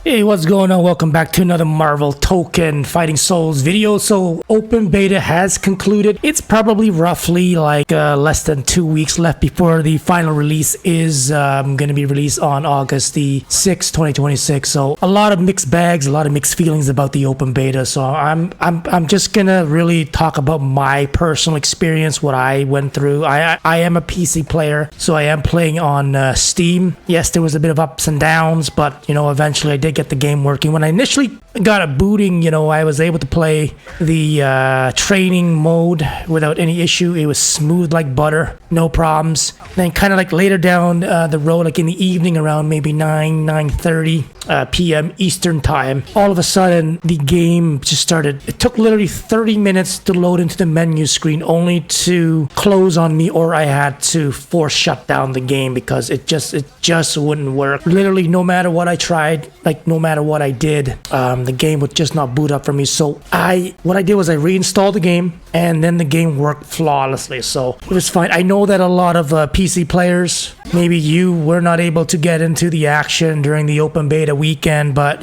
Hey, what's going on? Welcome back to another Marvel Tokon Fighting Souls video. So, open beta has concluded. It's probably roughly like less than 2 weeks left before the final release is going to be released on August the 6th, 2026. So, a lot of mixed bags, a lot of mixed feelings about the open beta. So, I'm just gonna really talk about my personal experience, what I went through. I am a PC player, so I am playing on Steam. Yes, there was a bit of ups and downs, but eventually I did get the game working. When I initially got it booting, I was able to play the training mode without any issue. It was smooth like butter, no problems. Then kind of like later down the road, like in the evening around maybe 9:30 p.m. Eastern time, all of a sudden the game just started. It took literally 30 minutes to load into the menu screen, only to close on me, or I had to force shut down the game because it just wouldn't work. Literally, no matter what I tried, no matter what I did, the game would just not boot up for me. So what I did was I reinstalled the game, and then the game worked flawlessly. So it was fine. I know that a lot of PC players, maybe you were not able to get into the action during the open beta weekend, but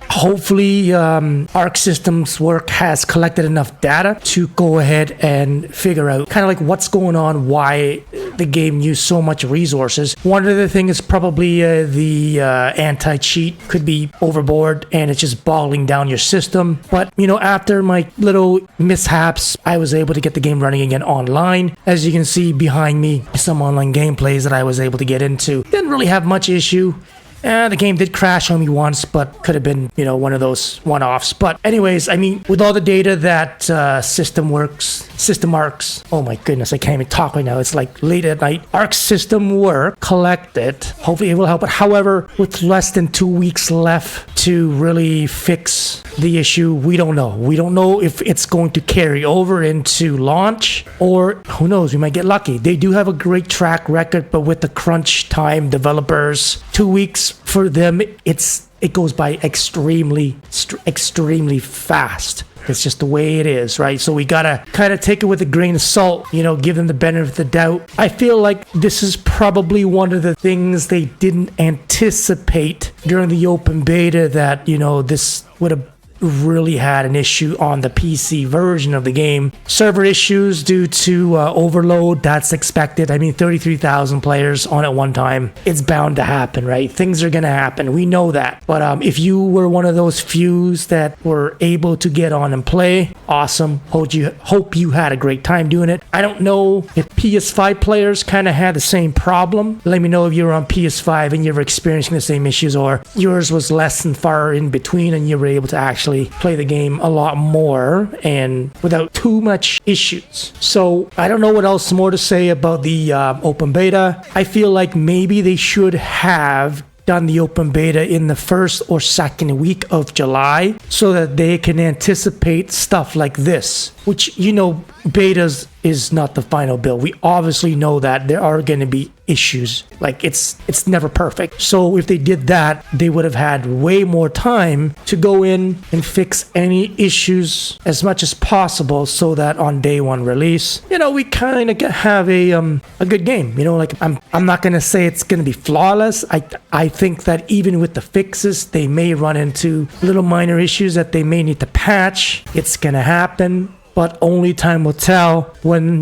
hopefully Arc Systems work has collected enough data to go ahead and figure out kind of like what's going on, why the game used so much resources. One of the things is probably the anti-cheat could be overboard and it's just boggling down your system. But after my little mishaps, I was able to get the game running again online. As you can see behind me, some online gameplays that I was able to get into. Didn't really have much issue. The game did crash on me once, but could have been, one of those one-offs. But anyways, I mean, with all the data that System Arcs, oh my goodness, I can't even talk right now. It's like late at night. Arc System Work collected. Hopefully it will help. But however, with less than 2 weeks left to really fix the issue, we don't know. We don't know if it's going to carry over into launch, or who knows, we might get lucky. They do have a great track record, but with the crunch time developers, 2 weeks for them, it goes by extremely fast. It's just the way it is, right? So we gotta kind of take it with a grain of salt, give them the benefit of the doubt. I feel like this is probably one of the things they didn't anticipate during the open beta, that this would have really had an issue on the PC version of the game. Server issues due to overload, that's expected. I mean, 33,000 players on at one time. It's bound to happen, right? Things are gonna happen. We know that. But if you were one of those few that were able to get on and play, awesome. Hope you had a great time doing it. I don't know if PS5 players kind of had the same problem. Let me know if you're on PS5 and you're experiencing the same issues, or yours was less and far in between and you were able to actually play the game a lot more and without too much issues. So I don't know what else more to say about the open beta. I feel like maybe they should have done the open beta in the first or second week of July so that they can anticipate stuff like this, which betas is not the final build. We obviously know that there are going to be issues. Like it's never perfect. So if they did that, they would have had way more time to go in and fix any issues as much as possible, so that on day one release, we kind of have a good game. I'm not going to say it's going to be flawless. I think that even with the fixes, they may run into little minor issues that they may need to patch. It's going to happen, but only time will tell. When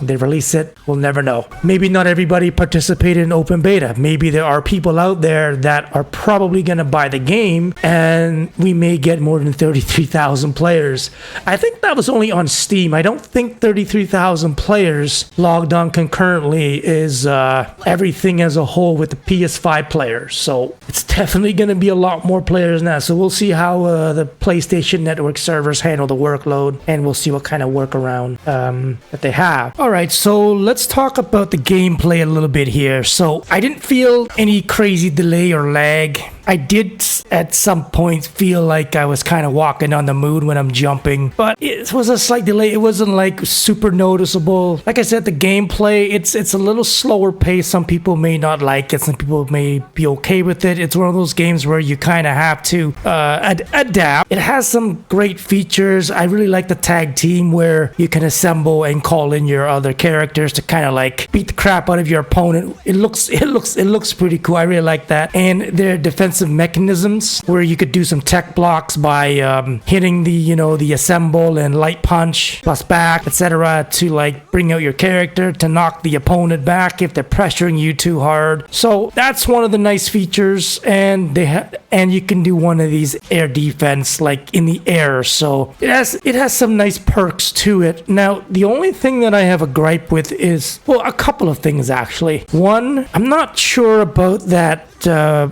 they release it, we'll never know. Maybe not everybody participated in open beta. Maybe there are people out there that are probably going to buy the game, and we may get more than 33,000 players. I think that was only on Steam. I don't think 33,000 players logged on concurrently is everything as a whole with the PS5 players. So it's definitely going to be a lot more players now. So we'll see how the PlayStation Network servers handle the workload, and we'll see what kind of workaround that they have. Alright, so let's talk about the gameplay a little bit here. So I didn't feel any crazy delay or lag. I did at some point feel like I was kind of walking on the moon when I'm jumping, but it was a slight delay. It wasn't like super noticeable. Like I said, the gameplay, it's a little slower pace. Some people may not like it. Some people may be okay with it. It's one of those games where you kind of have to adapt. It has some great features. I really like the tag team where you can assemble and call in your other characters to kind of like beat the crap out of your opponent. It looks pretty cool. I really like that. And their defensive defensive mechanisms where you could do some tech blocks by hitting the assemble and light punch plus back, etc., to like bring out your character to knock the opponent back if they're pressuring you too hard. So that's one of the nice features, and you can do one of these air defense like in the air. So it has some nice perks to it. Now, the only thing that I have a gripe with is, well, a couple of things actually. One, I'm not sure about that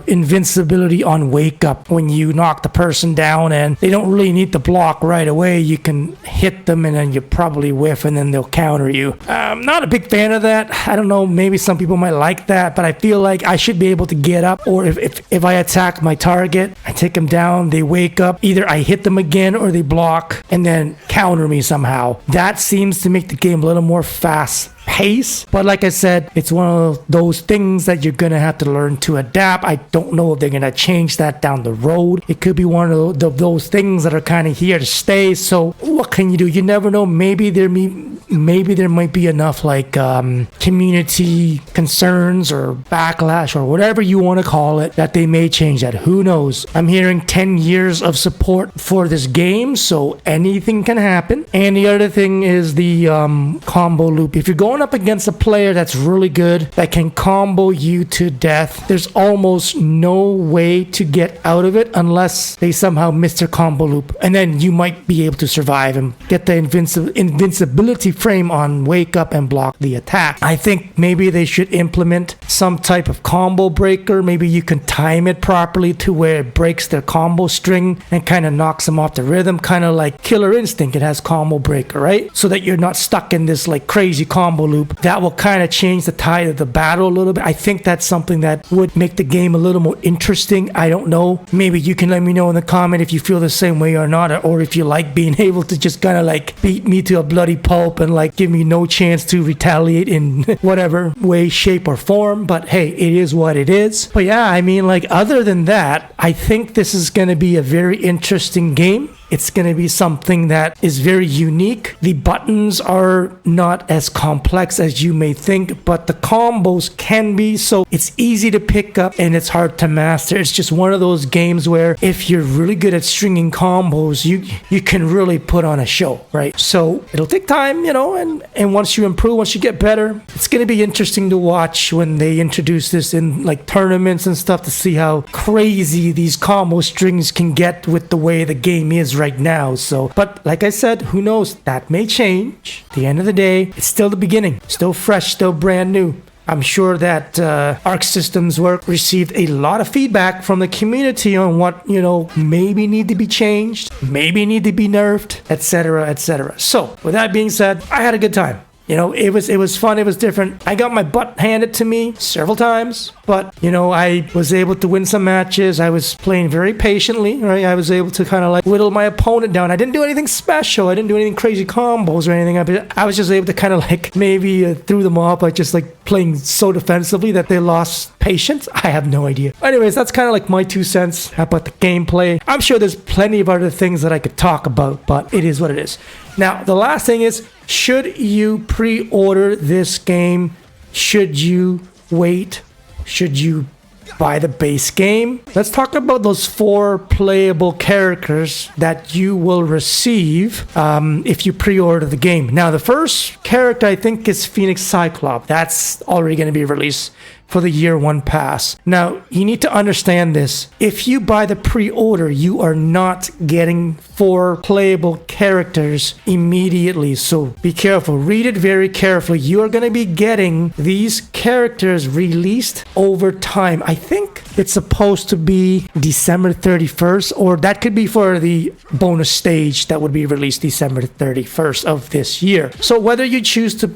invincibility on wake up. When you knock the person down and they don't really need to block right away, you can hit them and then you probably whiff and then they'll counter you. I'm not a big fan of that. I don't know, maybe some people might like that, but I feel like I should be able to get up, or if I attack my target, I take them down, they wake up, either I hit them again or they block and then counter me somehow. That seems to make the game a little more fast pace, but like I said, it's one of those things that you're gonna have to learn to adapt. I don't know if they're gonna change that down the road. It could be one of those things that are kind of here to stay. So what can you do? You never know. Maybe there might be enough like community concerns or backlash or whatever you want to call it that they may change that. Who knows? I'm hearing 10 years of support for this game, so anything can happen. And the other thing is the combo loop. If you're going up against a player that's really good, that can combo you to death, there's almost no way to get out of it unless they somehow miss their combo loop, and then you might be able to survive and get the invincibility frame on wake up and block the attack. I think maybe they should implement some type of combo breaker. Maybe you can time it properly to where it breaks their combo string and kind of knocks them off the rhythm, kind of like Killer Instinct. It has combo breaker, right? So that you're not stuck in this like crazy combo loop. That will kind of change the tide of the battle a little bit. I think that's something that would make the game a little more interesting. I don't know. Maybe you can let me know in the comment if you feel the same way or not, or if you like being able to just kind of like beat me to a bloody pulp and like give me no chance to retaliate in whatever way, shape, or form. But hey, it is what it is. But yeah, I mean, like, other than that, I think this is going to be a very interesting game. It's going to be something that is very unique. The buttons are not as complex as you may think, but the combos can be, so it's easy to pick up and it's hard to master. It's just one of those games where if you're really good at stringing combos, you can really put on a show, right? So it'll take time, and once you improve, once you get better, it's going to be interesting to watch when they introduce this in like tournaments and stuff, to see how crazy these combo strings can get with the way the game is right now. So, but like I said, who knows? That may change. At the end of the day, it's still the beginning, still fresh, still brand new. I'm sure that Arc Systems Work received a lot of feedback from the community on what, maybe need to be changed, maybe need to be nerfed, etc., etc. So, with that being said, I had a good time. It was fun. It was different. I got my butt handed to me several times, but, I was able to win some matches. I was playing very patiently, right? I was able to kind of like whittle my opponent down. I didn't do anything special. I didn't do anything crazy combos or anything. I was just able to kind of like maybe threw them off by just like playing so defensively that they lost patience. I have no idea. Anyways, that's kind of like my 2 cents about the gameplay. I'm sure there's plenty of other things that I could talk about, but it is what it is. Now, the last thing is, should you pre-order this game? Should you wait? Should you buy the base game? Let's talk about those 4 playable characters that you will receive if you pre-order the game. Now, the first character I think is Phoenix Cyclops. That's already going to be released for the year 1 pass. Now, you need to understand this. If you buy the pre-order, you are not getting 4 playable characters immediately. So be careful. Read it very carefully. You are going to be getting these characters released over time. I think it's supposed to be December 31st, or that could be for the bonus stage that would be released December 31st of this year. So whether you choose to,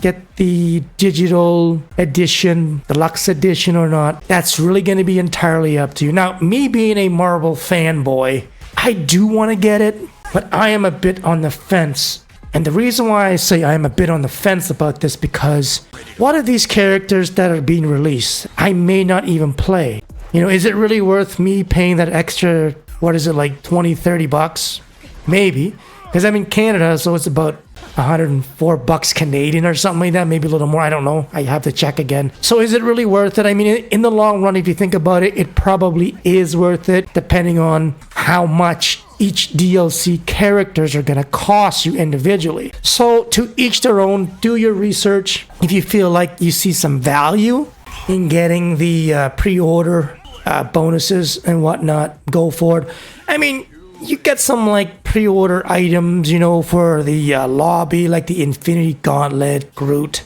get the digital edition, deluxe edition or not, that's really going to be entirely up to you. Now, me being a Marvel fanboy, I do want to get it, but I am a bit on the fence. And the reason why I say I am a bit on the fence about this, because what are these characters that are being released I may not even play? Is it really worth me paying that extra, what is it, like $20-30? Maybe. Because I'm in Canada, so it's about $104 Canadian or something like that, maybe a little more. I don't know. I have to check again. So is it really worth it? I mean, in the long run, if you think about it, it probably is worth it, depending on how much each DLC characters are going to cost you individually. So to each their own, do your research. If you feel like you see some value in getting the pre-order bonuses and whatnot, go for it. I mean, you get some like pre-order items, you know, for the lobby, like the Infinity Gauntlet, Groot,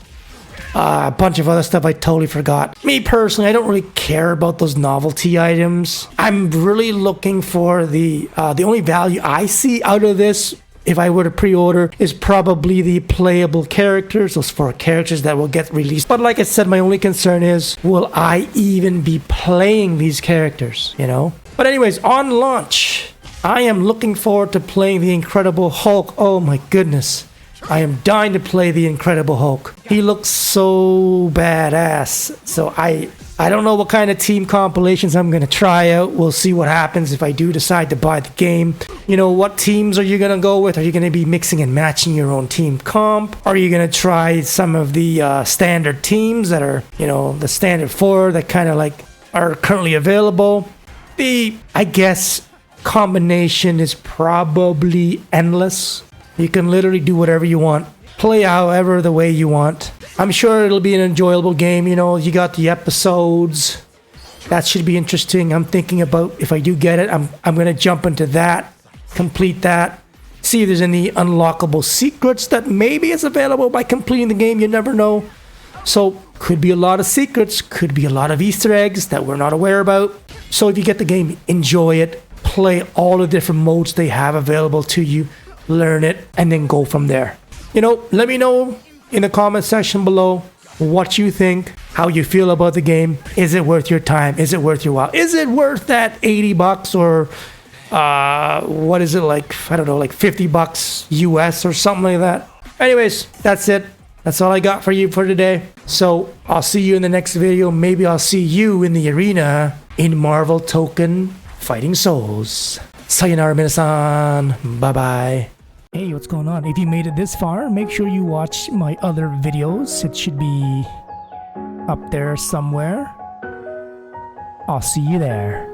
a bunch of other stuff I totally forgot. Me personally, I don't really care about those novelty items. I'm really looking for the only value I see out of this, if I were to pre-order, is probably the playable characters, those 4 characters that will get released. But like I said, my only concern is, will I even be playing these characters, you know? But anyways, on launch, I am looking forward to playing the Incredible Hulk. Oh my goodness. I am dying to play the Incredible Hulk. He looks so badass. So I don't know what kind of team compilations I'm going to try out. We'll see what happens if I do decide to buy the game. You know, what teams are you going to go with? Are you going to be mixing and matching your own team comp? Are you going to try some of the standard teams that are, you know, the standard 4 that kind of like are currently available? I guess, combination is probably endless. You can literally do whatever you want. Play however the way you want. I'm sure it'll be an enjoyable game. You know, you got the episodes. That should be interesting. I'm thinking about, if I do get it, I'm going to jump into that, complete that, see if there's any unlockable secrets that maybe is available by completing the game. You never know. So, could be a lot of secrets, could be a lot of Easter eggs that we're not aware about. So if you get the game, enjoy it. Play all the different modes they have available to you. Learn it, and then go from there. You know, let me know in the comment section below what you think, how you feel about the game. Is it worth your time? Is it worth your while? Is it worth that $80 or what is it, like, I don't know, like $50 US or something like that? Anyways, that's it. That's all I got for you for today. So I'll see you in the next video. Maybe I'll see you in the arena in Marvel Tokon Fighting Souls. Sayonara minasan. Bye-bye. Hey, what's going on? If you made it this far, make sure you watch my other videos. It should be up there somewhere. I'll see you there.